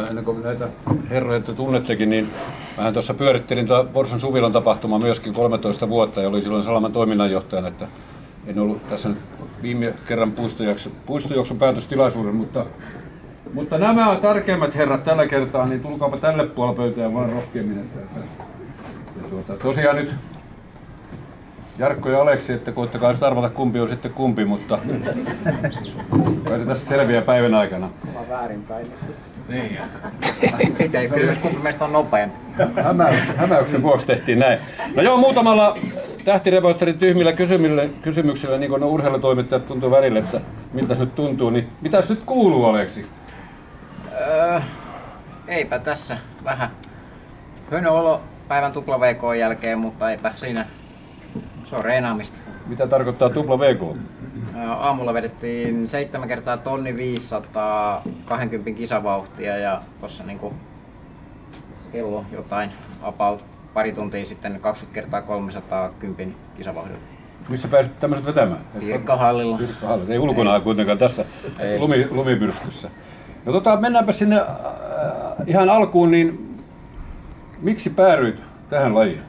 Ennen kuin näitä herroja tunnettekin, niin vähän tuossa pyörittelin Vorson Suvilan tapahtuma myöskin 13 vuotta ja oli silloin Salaman toiminnanjohtajana, että en ollut tässä nyt viime kerran puistojuoksun päätöstilaisuuden, mutta nämä tärkeimmät herrat tällä kertaa, niin tulkaapa tälle puolelle pöytään vaan rohkeammin. Tosiaan nyt Jarkko ja Aleksi, että koittakaa nyt arvata kumpi on sitten kumpi, mutta kai se tästä selviää päivän aikana. Ollaan väärinpäin. Niin. Siitä ei kysymys, kumpi meistä on nopeampi. Hämäyksen vuoksi tehtiin näin. No joo, muutamalla tähtireporterin tyhmillä kysymyksillä, niin kuin urheilutoimittajat tuntuu välillä, että miltä nyt tuntuu, niin mitäs nyt kuuluu, Aleksi? Eipä tässä vähän hönöolo päivän tupla VK jälkeen, mutta eipä siinä. Se on reenaamista. Mitä tarkoittaa tupla VK? Aamulla vedettiin 7 kertaa 1500 20 kisavauhtia ja tossa niinku kello jotain about pari tuntia sitten 20 kertaa 300 10 kisavauhdilla. Missä pääsit tämmöiset vetämään? Pirkkahallilla. Ei ulkona kuitenkaan tässä lumimyrskyssä. No mennäänpä sinne ihan alkuun, niin miksi päädyit tähän lajiin?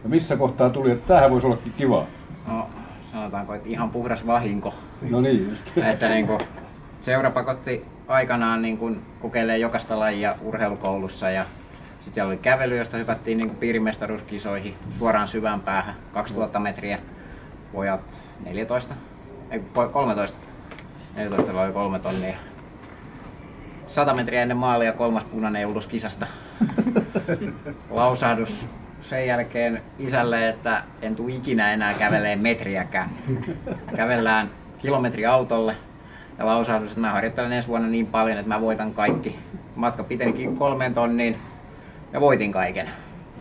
Ja missä kohtaa tuli, että tämähän voisi ollakin kivaa? No sanotaanko, että ihan puhdas vahinko. No niin just. Että niinku, seura pakotti aikanaan niinku kokeilemaan jokaista lajia urheilukoulussa ja sitten siellä oli kävely, josta hypättiin niinku piirimestaruuskisoihin suoraan syvään päähän 2000 metriä. Pojat 13. 14 oli 3 tonnia. 100 metriä ennen maalia 3. punainen ulos kisasta. Lausahdus sen jälkeen isälle, että en tule ikinä enää kävelemään metriäkään. Kävellään kilometri autolle ja lausahdus, että mä harjoittelen ensi vuonna niin paljon, että mä voitan kaikki. Matka pitenikin 3 tonniin ja voitin kaiken.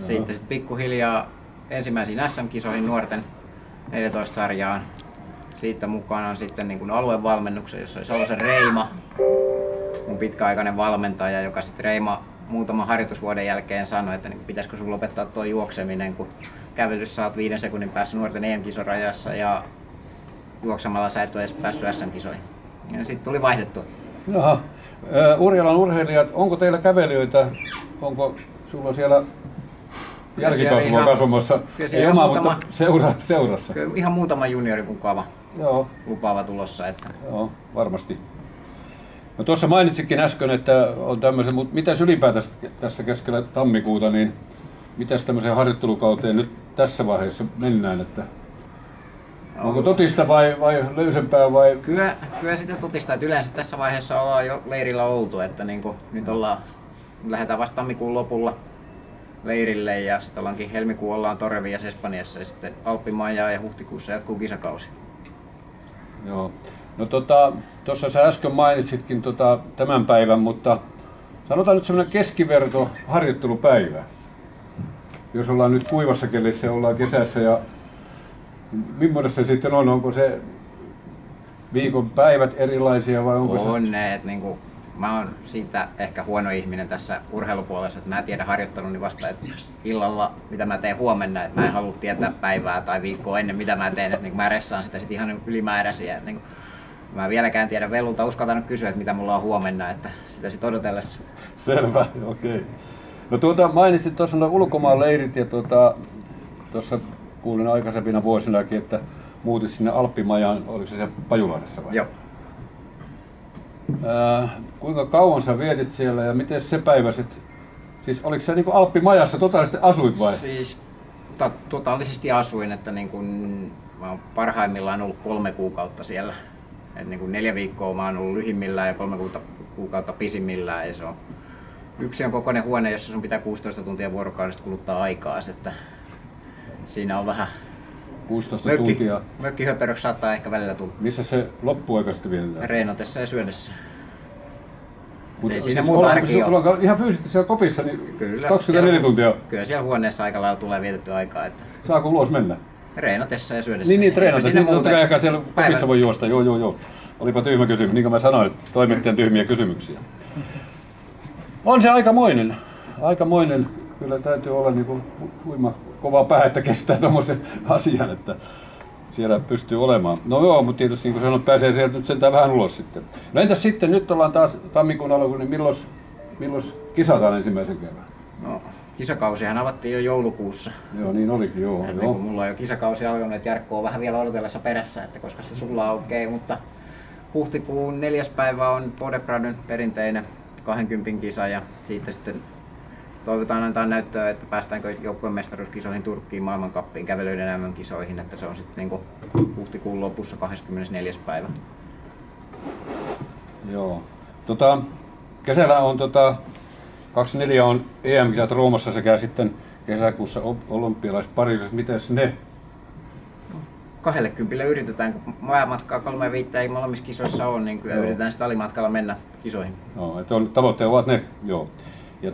Sitten pikkuhiljaa ensimmäisiin SM-kisoihin nuorten 14-sarjaan. Siitä mukana on sitten niin kuin aluevalmennuksen, jossa oli Salosen Reima, mun pitkäaikainen valmentaja, joka sitten Reima muutaman harjoitusvuoden jälkeen sanoi, että niin pitäisikö sun lopettaa tuo juokseminen, kun kävelyssä sä oot 5 sekunnin päässä nuorten EM-kisorajassa ja juoksemalla sä et ole edes päässyt SM-kisoihin. Ja sitten tuli vaihdettua. Jaha. Urjalan urheilijat, onko teillä kävelijöitä? Onko sulla siellä jälkikasvua kasvamassa? Ei omaa, mutta seurassa. Kyllä ihan muutama juniori mukava. Joo. Lupaava tulossa. Että. Joo, varmasti. No tuossa mainitsikin äsken, että on tämmöisen, mutta mitäs ylipäätään tässä keskellä tammikuuta, niin mitäs tämmöiseen harjoittelukauteen nyt tässä vaiheessa mennään, että onko totista vai löysempää vai? Kyllä sitä totista, että yleensä tässä vaiheessa ollaan jo leirillä oltu, että niin kuin nyt lähdetään vasta tammikuun lopulla leirille ja sitten ollaankin helmikuun ollaan Torrevillas Espanjassa ja sitten Alppimajaa ja huhtikuussa jatkuu kisakausi. Joo. No tuossa sä äsken mainitsitkin tämän päivän, mutta sanotaan nyt semmoinen keskiverto harjoittelupäivä. Jos ollaan nyt kuivassa kelissä ja ollaan kesässä ja millainen se sitten on? Onko se viikon päivät erilaisia vai onko se? On ne, että niinku, mä oon siitä ehkä huono ihminen tässä urheilupuolessa, että mä tiedän harjoitteluni vasta että illalla mitä mä teen huomenna, että mä en halua tietää päivää tai viikkoa ennen mitä mä teen, että niinku mä ressaan sitä sit ihan ylimääräisiä. Niinku, mä vieläkään tiedä velulta, uskaltan nyt kysyä, että mitä mulla on huomenna, että sitä sit odotellessa. Selvä, okei. No mainitsit tuossa ulkomaan leirit ja tuossa kuulin aikaisempina vuosinakin, että muutit sinne Alppimajaan, oliko se Pajulahdessa vai? Joo. Kuinka kauan sä vietit siellä ja miten se päivä sit, siis oliko se niinku Alppimajassa totaalisesti asuit vai? Siis totaalisesti asuin, että niin kun, mä oon parhaimmillaan ollut 3 kuukautta siellä. Et niin kun 4 viikkoa mä oon ollut lyhimmillään ja 3 kuukautta pisimmillään. Ja se on yksi on kokoinen huone, jossa sun pitää 16 tuntia vuorokaudesta kuluttaa aikaa. Että siinä on vähän 16 tuntia. Mökkihöperöksi saattaa ehkä välillä tulla. Missä se loppuaika sitten vietetään? Reenatessa ja syödessä. Ei siinä siis muuta arkia ole. Ihan fyysisesti siellä kopissa niin kyllä, 24 siellä, tuntia? Kyllä siellä huoneessa aika lailla tulee vietettyä aikaa. Että saako ulos mennä? Reenatessa ja syödessä. Niin treenatessa. Niin totta kai siellä kopissa voi juosta. Joo. Olipa tyhmä kysymys. Niin kuin mä sanoin, toimittajan tyhmiä kysymyksiä. On se aikamoinen. Kyllä täytyy olla niin kuin huima kova pää, että kestää tommosen asian. Että siellä pystyy olemaan. No joo, mutta tietysti niin kuin sanoin, pääsee sieltä nyt sentään vähän ulos sitten. No entäs sitten, nyt ollaan taas tammikuun alkuun, niin milloin kisataan ensimmäisen kerran? No, kisakausihan avattiin jo joulukuussa. Joo, niin olikin, joo. Ennen kuin mulla on jo kisakausi alkanut, että Jarkko on vähän vielä odotellessa perässä, että koska se sulla aukeaa, mutta huhtikuun 4. päivä on Podebradyn perinteinen 20 kisa ja siitä sitten toivotaan antaa näyttöä, että päästäänkö joukkueen mestaruuskisoihin Turkkiin, maailmankappiin, kävelyiden MM-kisoihin, että se on sitten niin huhtikuun lopussa 24. päivä. Joo. Kesällä on 24 on EM-kisat Roomassa sekä sitten kesäkuussa olympialaiset Pariisissa. Mites ne? 20 yritetään, kun maailmatkaa 3-5 ei molemmissa kisoissa ole, niin kyllä yritetään sitä alimatkalla mennä kisoihin. Joo, että tavoitteet ovat ne, joo. Ja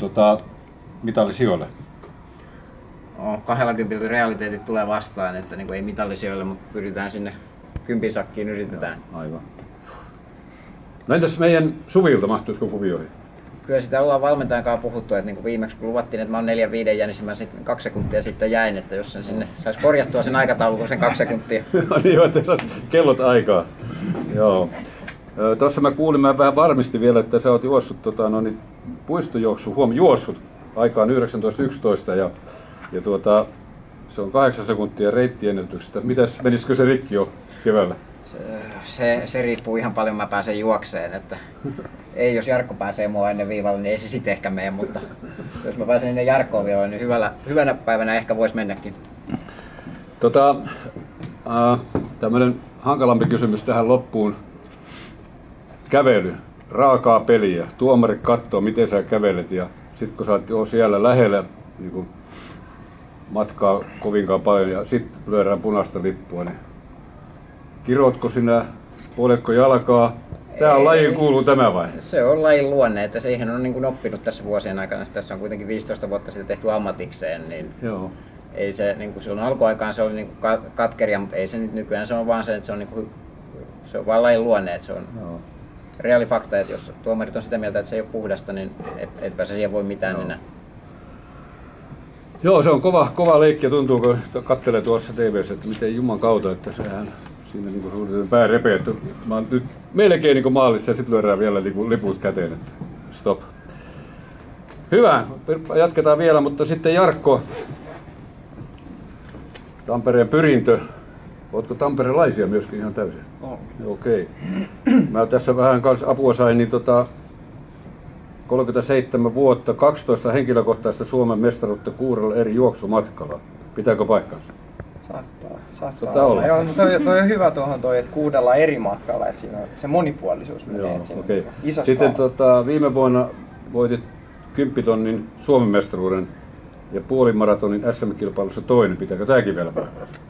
mitallisijoille? No, 20 realiteetit tulee vastaan, että niin ei mitallisijoille, mutta pyritään sinne 10 sakkiin yritetään. Aivan. No entäs meidän Suvilta, mahtuisiko kuvioihin? Kyllä sitä ollaan valmentajan kanssa puhuttu, että niin viimeksi kun luvattiin, että mä oon 4-5 jännissä, mä sitten 2 sekuntia sitten jäin, että jos sen sinne saisi korjattua sen aikataulun sen 2 sekuntia. Niin, että saisi kellot aikaa. Joo. Tuossa mä kuulin, mä vähän varmistin vielä, että sä oot juossut puistojuoksu, juossut aikaan 19.11 ja se on 8 sekuntia reittiennätyksestä. Menisikö se rikki jo keväällä? Se riippuu ihan paljon, mä pääsen juokseen, että ei jos Jarkko pääsee mua ennen viivalle, niin ei se sitten ehkä mene, mutta jos mä pääsen ennen Jarkkoa vielä, niin hyvänä päivänä ehkä voisi mennäkin. Tämmönen hankalampi kysymys tähän loppuun. Kävely, raakaa peliä, tuomari katsoo miten sä kävelet ja sit kun sä oot siellä lähellä niin kun matkaa kovinkaan paljon ja sit lyödään punaista lippua, niin kirootko sinä, poljetko jalkaa? Tää on lajiin kuuluu tämä vai? Se on lajin luonne, että siihen on niin kuin oppinut tässä vuosien aikana. Tässä on kuitenkin 15 vuotta sitten tehty ammatikseen, niin joo. Ei se, niin kuin silloin alkuaikaan se oli niin kuin katkeria, mutta ei se nyt nykyään se on vaan se, että se on, niin kuin, se on vaan lajin luonne, että se on reaali fakta, että jos tuomarit on sitä mieltä, että se ei ole puhdasta, niin etpä se siihen voi mitään enää. Joo, se on kova leikki ja tuntuu, kun katselee tuossa TV:ssä, että miten Juman kautta, että sehän siinä niin suunnitelman pää repeä, että mä oon nyt melkein niin maalissa ja sitten lyödään vielä liput käteen, että stop. Hyvä, jatketaan vielä, mutta sitten Jarkko, Tampereen Pyrintö. Ootko tamperelaisia myöskin ihan täysin? On. Okei. Mä tässä vähän kanssa apua sain, niin 37 vuotta, 12 henkilökohtaista Suomen mestaruutta 6 eri juoksumatkalla. Pitääkö paikkansa? Saattaa olla. Joo, toi on hyvä tuohon toi, että 6 eri matkalla, että siinä on se monipuolisuus menee. Joo, siinä okay. Iso sitten viime vuonna voitit 10 tonnin Suomen mestaruuden ja puolimaratonin SM-kilpailussa toinen. Pitääkö tääkin vielä paikkansa?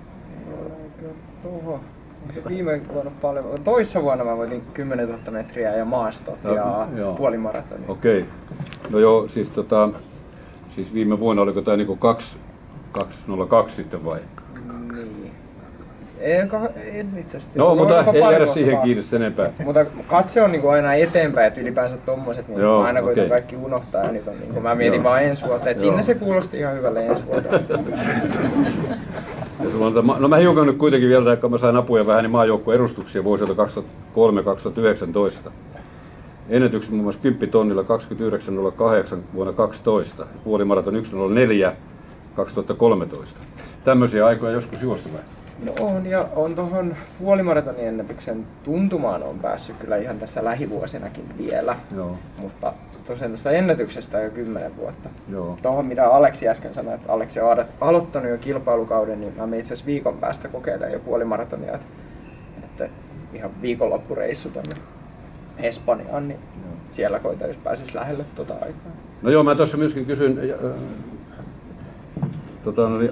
Viime vuonna paljon. Toissa vuonna mä voitin 10 000 metriä ja maastot ja puolimaratonin. Okei. No joo, siis viime vuonna oliko tää niinku 202 sitten vai? Niin. En itse asiassa. No, mutta ei jäädä siihen kiinni sen enempää. Mutta katse on niinku aina eteenpäin, että ylipäänsä tommoset, niin joo, aina koitan kaikki unohtaa ja nyt on niinku, mä mietin vaan ensi vuotta, että sinne se kuulosti ihan hyvälle ensi vuodelle. No mä hiukan nyt kuitenkin vielä, kun mä sain apuja vähän, niin maajoukkueen edustuksia vuosilta 2003-2019. Ennätykset muun muassa 10 tonnilla 29.08 vuonna 2012, puolimaraton 1.04 2013. Tämmöisiä aikoja joskus juostu vai? No on, ja on tuohon puolimaratonin ennätyksen tuntumaan on päässyt kyllä ihan tässä lähivuosinakin vielä. Joo. Mutta tosiaan tuosta ennätyksestä on jo 10 vuotta. Joo. Tuohon mitä Aleksi äsken sanoi, että Aleksi on aloittanut jo kilpailukauden, niin mä itse asiassa viikon päästä kokeilemaan jo puolimaratonia. Että ihan viikonloppureissu tonne Espanjaan, niin siellä koitan, jos pääsis lähelle tuota aikaa. No joo, mä tuossa myöskin kysyin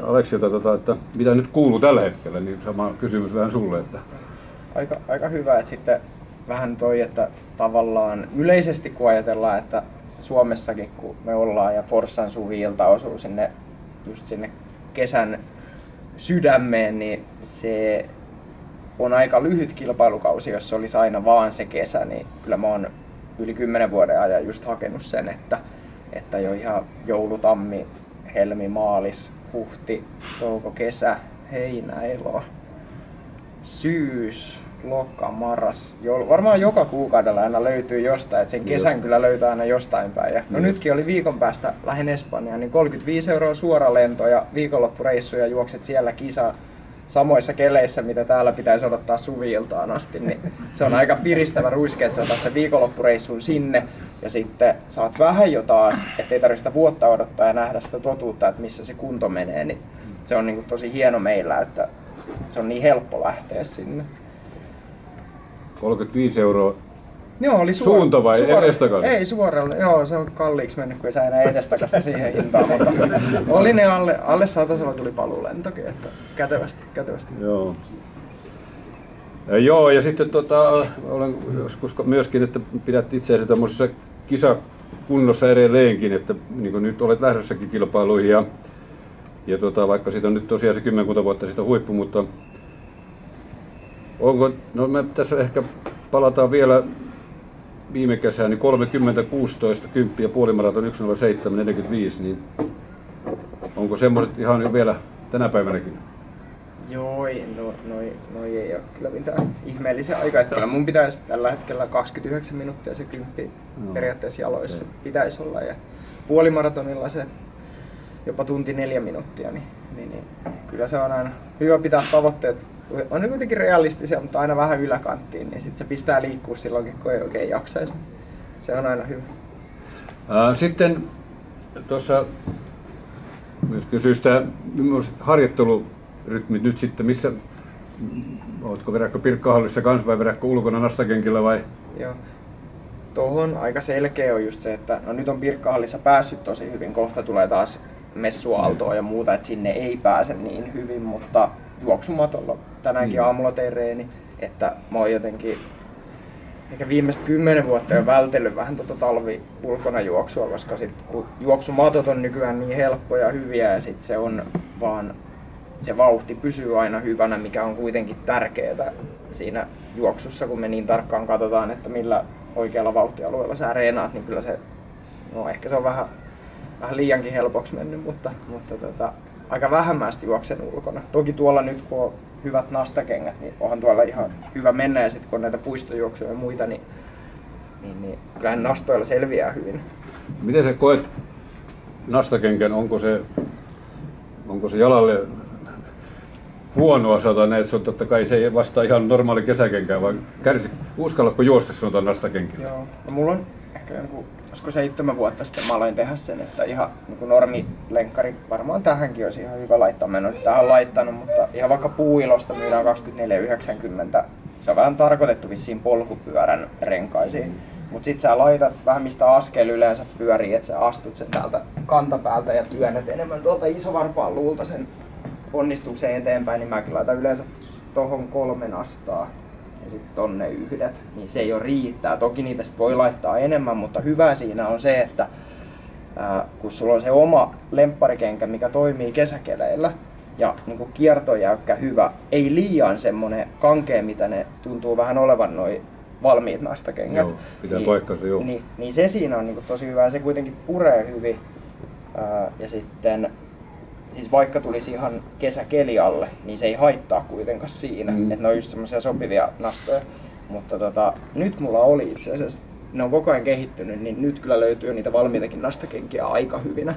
Aleksilta, että mitä nyt kuuluu tällä hetkellä, niin sama kysymys vähän sulle. Että... Aika hyvä, että sitten vähän toi, että tavallaan yleisesti kun ajatellaan, että Suomessakin kun me ollaan ja Forssan Suvi-ilta osuu just sinne kesän sydämeen, niin se on aika lyhyt kilpailukausi, jos se olisi aina vaan se kesä, niin kyllä mä oon yli 10 vuoden ajan just hakenut sen, että jo ihan joulu, tammi, helmi, maalis, huhti, touko, kesä, heinä, elo. loka, marras, varmaan joka kuukaudella aina löytyy jostain, että sen kesän kyllä löytää aina jostain päin. Ja, no nytkin oli viikon päästä lähin Espanjaan, niin 35 € suora lento ja viikonloppureissu ja juokset siellä kisaa samoissa keleissä, mitä täällä pitäisi odottaa suvi-iltaan asti, niin se on aika piristävä ruiske, että sä otat sen viikonloppureissun sinne ja sitten saat vähän jo taas, ettei tarvitse sitä vuotta odottaa ja nähdä sitä totuutta, että missä se kunto menee, niin se on niin kuin tosi hieno meillä, että se on niin helppo lähteä sinne. 35 € Joo, oli suunta vai edestakaisin? Ei suoraan, joo, se on kalliiksi mennyt, kun ei saa enää edestakasta siihen hintaan, mutta oli ne alle 100 tuli paluulentokin, että kätevästi. Joo. Joo, ja sitten olen joskus myöskin, että pidät itseäsi tämmöisessä kisakunnossa edelleenkin, että niin kuin nyt olet lähdössäkin kilpailuihin ja vaikka siitä on nyt tosiaan se 10 vuotta siitä huippu, mutta onko, no me tässä ehkä palataan vielä viime kesään, niin 30, 16, 10 ja puolimaraton 1:07, 45, niin onko semmoiset ihan jo vielä tänä päivänäkin? Joo, noi ei ole kyllä mitään ihmeellisiä aikaa. Kyllä mun pitäisi tällä hetkellä 29 minuuttia se 10 periaatteessa jaloissa pitäisi olla. Ja puolimaratonilla se jopa tunti 4 minuuttia, niin kyllä se on aina hyvä pitää tavoitteet. On ne kuitenkin realistisia, mutta aina vähän yläkanttiin, niin sitten se pistää liikkua silloinkin, kun ei oikein jaksaisi. Se on aina hyvä. Sitten tuossa myöskin syystä harjoittelurytmit nyt sitten, missä oletko vedätkö Pirkkahallissa kanssa vai vedätkö ulkona nastakenkillä vai? Joo. Tuohon aika selkeä on just se, että no nyt on Pirkkahallissa päässyt tosi hyvin, kohta tulee taas messuaaltoa ja muuta, että sinne ei pääse niin hyvin, mutta juoksumatolla tänäänkin aamulla tein reeni, että mä oon jotenkin ehkä viimeiset 10 vuotta jo vältellyt vähän talvi ulkona juoksua, koska sit, kun juoksumatot on nykyään niin helppoja ja hyviä ja sit se on vaan se vauhti pysyy aina hyvänä, mikä on kuitenkin tärkeää siinä juoksussa, kun me niin tarkkaan katsotaan, että millä oikealla vauhtialueella sä reenaat, niin kyllä se, no ehkä se on vähän liiankin helpoksi mennyt, mutta aika vähemmästi juoksen ulkona. Toki tuolla nyt kun on hyvät nastakengät, niin onhan tuolla ihan hyvä mennä ja sitten kun on näitä puistojuoksuja ja muita, niin kyllähän nastoilla selviää hyvin. Miten sä koet nastakenkän, onko se jalalle huonoa, sanotaan näin, että se on totta kai se ei vastaa ihan normaali kesäkenkään, vai uskallatko juosta sanotaan nastakenkillä? Joo, no mulla on ehkä jonkun, olisiko 7 vuotta sitten mä aloin tehdä sen, että ihan niin normilenkkari varmaan tähänkin olisi ihan hyvä laittaa. Mä en ole tähän laittanut, mutta ihan vaikka puuilosta myydään 24,90. Se on vähän tarkoitettu vissiin polkupyörän renkaisiin. Mut sit sä laitat vähän mistä askel yleensä pyörii, että sä astut sen täältä kantapäältä ja työnnät enemmän tuolta isovarpaan luulta sen onnistukseen eteenpäin, niin mäkin laitan yleensä tohon 3 nastaa ja sitten tonne 1, niin se jo riittää. Toki niitä sit voi laittaa enemmän, mutta hyvä siinä on se, että kun sulla on se oma lempparikenkä, mikä toimii kesäkeleillä ja niin kiertojäykkä hyvä, ei liian semmonen kankea, mitä ne tuntuu vähän olevan noi valmiit nastakengät. Joo, pitää paikkansa, joo. Niin se siinä on niin tosi hyvä ja se kuitenkin puree hyvin. Ja sitten siis vaikka tulisi ihan kesäkeli alle, niin se ei haittaa kuitenkaan siinä. Että ne on just semmoisia sopivia nastoja. Mutta nyt mulla oli itse asiassa, ne on koko ajan kehittynyt, niin nyt kyllä löytyy niitä valmiitakin nastakenkiä aika hyvinä.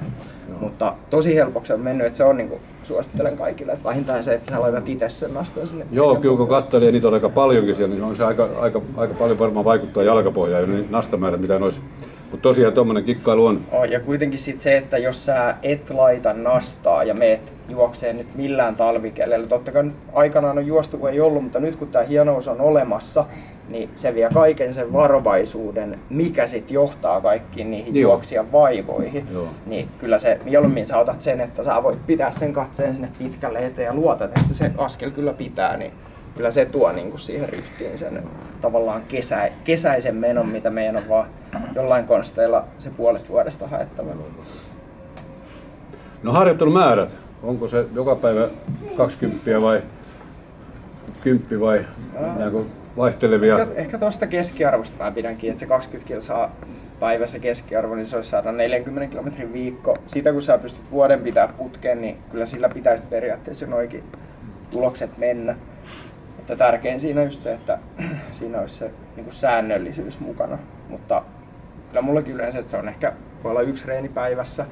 Joo. Mutta tosi helpoksi on mennyt, että se on niinku, suosittelen kaikille, että vähintään se, että sä laitat itse sen nastan sinne. Joo, kyllä kun katselee, ja niitä on aika paljonkin siellä, niin on se aika paljon varmaan vaikuttaa jalkapohjaan ja niin nastamäärät mitä noissa. Mutta tosiaan tuommoinen kikkailu on. Ja kuitenkin sit se, että jos sä et laita nastaa ja meet juokseen nyt millään talvikeleillä, totta kai aikanaan on juostu kun ei ollut, mutta nyt kun tää hienous on olemassa, niin se vie kaiken sen varovaisuuden, mikä sit johtaa kaikkiin niihin juoksijan vaivoihin. Joo. Niin kyllä se mieluummin sä otat sen, että sä voit pitää sen katseen sinne pitkälle eteen ja luotat, että se askel kyllä pitää, niin kyllä se tuo niinku siihen ryhtiin sen tavallaan kesäisen menon, mitä meidän on vaan jollain konsteilla se puolet vuodesta haettava. No harjoittelumäärät, onko se joka päivä 20 vai 10 vai vaihtelevia? Ehkä tuosta keskiarvosta mä pidänkin, että se 20 kilsaa päivässä keskiarvo, niin se olisi 140 kilometrin viikko. Siitä kun sä pystyt vuoden pitää putkeen, niin kyllä sillä pitäisi periaatteessa jo noikin tulokset mennä. Että tärkein siinä on just se, että siinä olisi se niin kuin säännöllisyys mukana. Mutta kyllä mullakin yleensä, että se on ehkä, voi olla 1 reeni päivässä,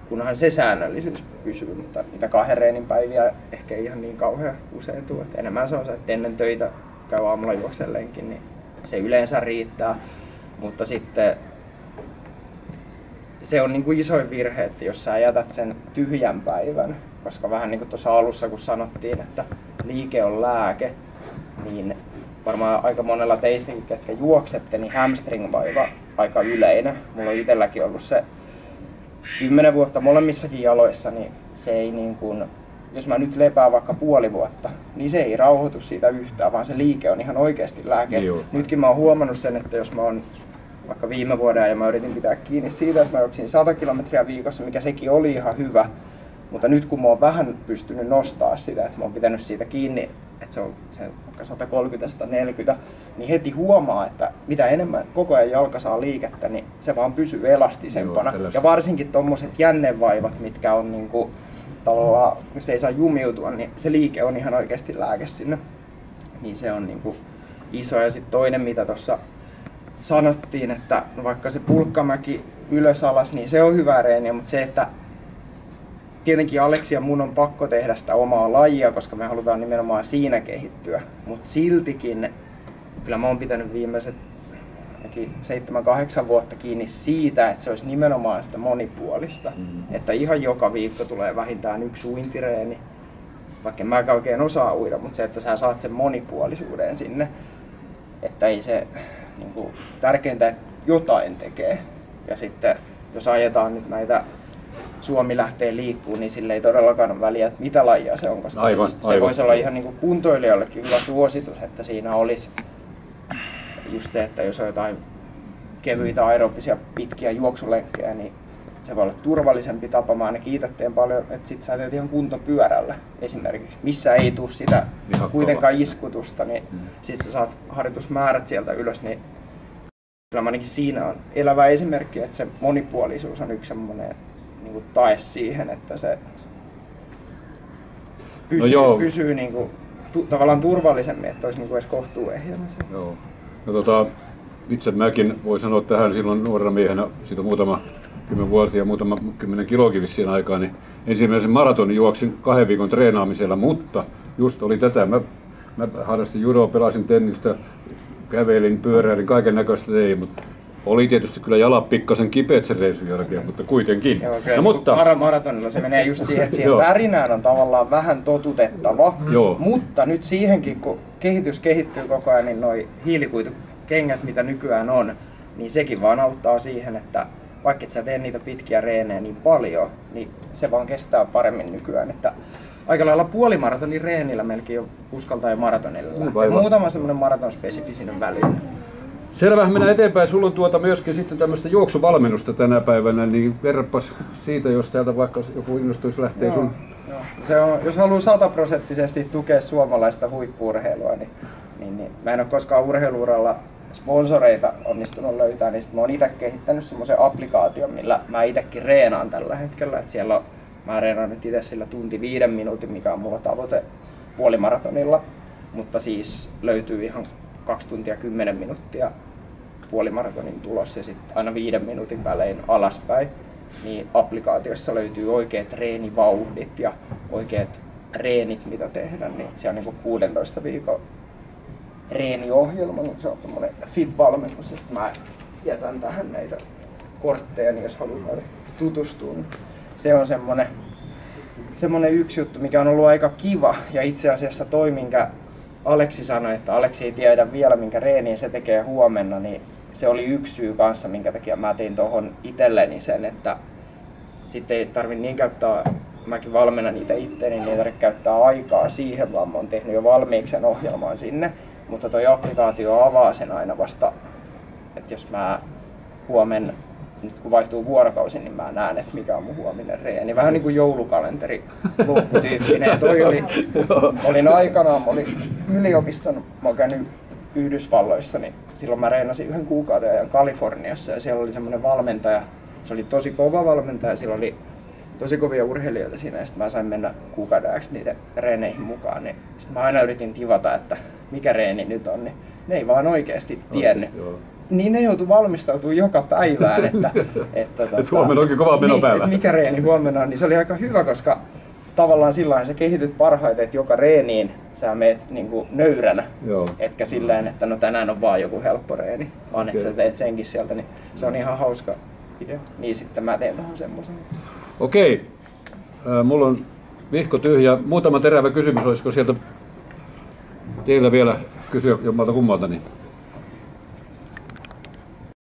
kunhan se säännöllisyys pysyy, mutta niitä 2 reenin päiviä ehkä ei ihan niin kauhean usein tule. Enemmän se on se, että ennen töitä käy aamulla juokselleenkin, niin se yleensä riittää. Mutta sitten se on niin kuin isoin virhe, että jos sä jätät sen tyhjän päivän, koska vähän niin kuin tuossa alussa kun sanottiin, että liike on lääke, niin varmaan aika monella teistäkin, ketkä juoksette, niin hamstring-vaiva aika yleinen. Mulla on itselläkin ollut se 10 vuotta molemmissakin jaloissa, niin se ei niin kuin, jos mä nyt lepään vaikka puoli vuotta, niin se ei rauhoitu siitä yhtään, vaan se liike on ihan oikeasti lääke. Nytkin mä oon huomannut sen, että jos mä oon vaikka viime vuoden ja mä yritin pitää kiinni siitä, että mä juoksin 100 kilometriä viikossa, mikä sekin oli ihan hyvä. Mutta nyt kun mä oon vähän pystynyt nostaa sitä, että mä oon pitänyt siitä kiinni, että se on se 130-140, niin heti huomaa, että mitä enemmän koko ajan jalka saa liikettä, niin se vaan pysyy elastisempana. Ja varsinkin tommoset jännevaivat, mitkä on niinku, tavallaan, kun se ei saa jumiutua, niin se liike on ihan oikeasti lääke sinne. Niin se on niinku iso. Ja sitten toinen, mitä tuossa sanottiin, että no vaikka se pulkkamäki ylös alas, niin se on hyvä reeniä, mutta se, että tietenkin Aleksi ja mun on pakko tehdä sitä omaa lajia, koska me halutaan nimenomaan siinä kehittyä. Mutta siltikin, kyllä mä oon pitänyt viimeiset 7-8 vuotta kiinni siitä, että se olisi nimenomaan sitä monipuolista. Että ihan joka viikko tulee vähintään 1 uintireeni, vaikka en mäkään oikein osaa uida, mutta se, että sä saat sen monipuolisuuden sinne. Että ei se niin kuin, tärkeintä, että jotain tekee. Ja sitten jos ajetaan nyt näitä Suomi lähtee liikkuun, niin sille ei todellakaan ole väliä, että mitä lajia se on, koska se voisi olla ihan niin kuin kuntoilijallekin hyvä suositus, että siinä olisi just se, että jos on jotain kevyitä aerobisia pitkiä juoksulenkkejä, niin se voi olla turvallisempi tapa. Mä ainakin itse teen paljon, että sit sä teet ihan kuntopyörällä esimerkiksi, missä ei tule sitä kuitenkaan iskutusta, niin sit sä saat harjoitusmäärät sieltä ylös, niin kyllä mä ainakin siinä on elävä esimerkki, että se monipuolisuus on yksi semmoinen niin kuin tae siihen, että se pysyy niin kuin, tavallaan turvallisemmin, että olisi niin kuin edes kohtuuehjänä. Joo. No, itse mäkin voi sanoa tähän silloin nuorena miehenä, siitä muutama 10 vuotta ja muutama 10 kiloakin vissiin aikaa, niin ensimmäisen maratonin juoksin 2 viikon treenaamisella, mutta just oli tätä. Mä harrastin judoa, pelasin tennistä, kävelin, pyöräilin, kaiken näköistä tein, mutta oli tietysti kyllä jalat pikkasen kipeät sen reisun jälkeen, mutta kuitenkin. Joo, no, mutta maratonilla se menee just siihen, että siihen tärinään on tavallaan vähän totutettava, mutta nyt siihenkin, kun kehitys kehittyy koko ajan, niin noi hiilikuitukengät, mitä nykyään on, niin sekin vaan auttaa siihen, että vaikka et sä tee niitä pitkiä reenejä niin paljon, niin se vaan kestää paremmin nykyään. Että aika lailla puolimaratonin reenillä melkein jo uskaltaa jo maratonilla lähteä. Muutama semmoinen maratonspesifi sinne väliin. Selvä, mennään eteenpäin. Sulla on myöskin sitten tämmöistä juoksuvalmennusta tänä päivänä, niin kerropas siitä, jos täältä vaikka joku innostuisi lähteä sun. Se on, jos haluaa 100% tukea suomalaista huippu-urheilua, niin mä en ole koskaan urheiluuralla sponsoreita onnistunut löytää, niin mä oon itse kehittänyt semmoisen applikaation, millä mä itsekin reenaan tällä hetkellä. Et siellä mä reenaan nyt itse sillä tunti 5 minuutin, mikä on mulla tavoite puolimaratonilla, mutta siis löytyy ihan 2 tuntia 10 minuuttia puolimaratonin tulos ja sitten aina 5 minuutin välein alaspäin. Niin applikaatiossa löytyy oikeat treenivauhdit ja oikeat reenit, mitä tehdä, niin se on niin 16 viikon treeniohjelma, niin se on tommonen fit-valmennus, ja mä jätän tähän näitä kortteja, niin jos haluaa tutustua. Niin se on semmonen yksi juttu, mikä on ollut aika kiva, ja itse asiassa toi, minkä Aleksi sanoi, että Aleksi ei tiedä vielä, minkä reenin se tekee huomenna, niin se oli yksi syy kanssa, minkä takia mä tein tohon itselleni sen, että sitten ei tarvi niin käyttää, mäkin valmennan niitä itteeni, niin ei tarvitse käyttää aikaa siihen, vaan mä oon tehnyt jo valmiiksi sen ohjelman sinne. Mutta toi applikaatio avaa sen aina vasta, että jos mä huomenna, nyt kun vaihtuu vuorokausi, niin mä näen, että mikä on mun huominen reeni. Vähän niin kuin joulukalenteri luukkutyyppinen. Ja toi olin aikanaan, mä olin yliopiston, mä oon käynyt Yhdysvalloissa, niin silloin mä reenasin 1 kuukauden ajan Kaliforniassa ja siellä oli semmoinen valmentaja, se oli tosi kova valmentaja, sillä oli tosi kovia urheilijoita siinä, ja sitten mä sain mennä kuukauden ajaksi niiden reeneihin mukaan, niin sitten mä aina yritin tivata, että mikä reeni nyt on, niin ne ei vaan oikeasti tiennyt. Niin ne joutui valmistautumaan joka päivään, että huomenna onkin kova menopäivä. Niin, mikä reeni huomenna on, niin se oli aika hyvä, koska tavallaan silloin sä kehityt parhaiten, että joka reeniin sä meet niinku nöyränä, etkä silleen, että no tänään on vaan joku helppo reeni, vaan että sä teet senkin sieltä, niin se on ihan hauska idea. Niin sitten mä teen tähän semmoisen. Okei, mulla on vihko tyhjä. Muutama terävä kysymys, olisiko sieltä teillä vielä kysyä jommalta kummalta? Niin